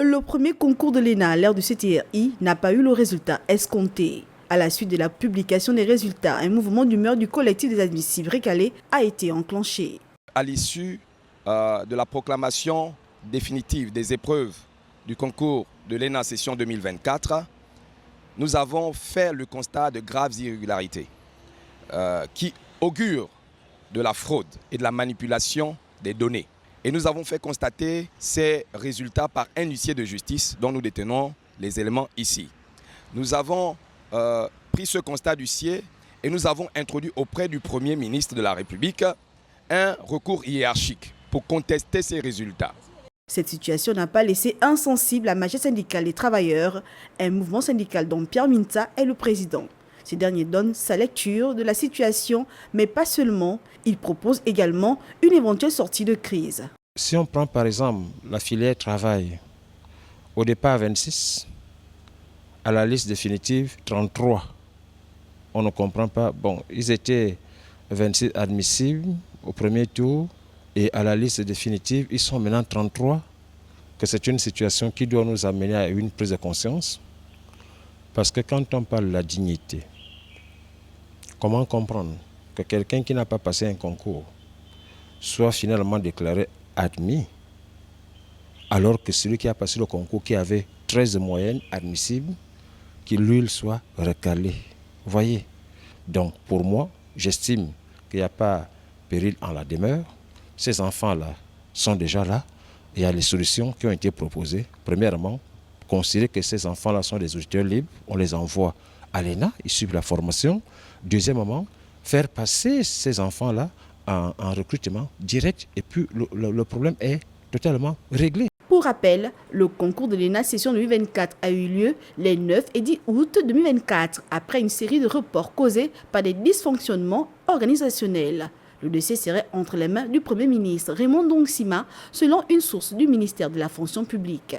Le premier concours de l'ENA à l'ère du CTRI n'a pas eu le résultat escompté. À la suite de la publication des résultats, un mouvement d'humeur du collectif des admissibles recalés a été enclenché. À l'issue de la proclamation définitive des épreuves du concours de l'ENA session 2024, nous avons fait le constat de graves irrégularités qui augurent de la fraude et de la manipulation des données. Et nous avons fait constater ces résultats par un huissier de justice dont nous détenons les éléments ici. Nous avons pris ce constat d'huissier et nous avons introduit auprès du Premier ministre de la République un recours hiérarchique pour contester ces résultats. Cette situation n'a pas laissé insensible la majorité syndicale des travailleurs, un mouvement syndical dont Pierre Minta est le président. Ce dernier donne sa lecture de la situation, mais pas seulement. Il propose également une éventuelle sortie de crise. Si on prend par exemple la filière travail, au départ 26, à la liste définitive 33. On ne comprend pas. Bon, ils étaient 26 admissibles au premier tour et à la liste définitive, ils sont maintenant 33. Que c'est une situation qui doit nous amener à une prise de conscience. Parce que quand on parle de la dignité, comment comprendre que quelqu'un qui n'a pas passé un concours soit finalement déclaré admis, alors que celui qui a passé le concours, qui avait 13 de moyenne admissible, qu'il lui soit recalé. Vous voyez? Donc pour moi, j'estime qu'il n'y a pas péril en la demeure. Ces enfants-là sont déjà là. Il y a les solutions qui ont été proposées. Premièrement, considérer que ces enfants-là sont des auditeurs libres, on les envoie à l'ENA, ils suivent la formation. Deuxièmement, faire passer ces enfants-là en recrutement direct et puis le problème est totalement réglé. Pour rappel, le concours de l'ENA session 2024 a eu lieu les 9 et 10 août 2024 après une série de reports causés par des dysfonctionnements organisationnels. Le dossier serait entre les mains du Premier ministre Raymond Ndong Sima, selon une source du ministère de la fonction publique.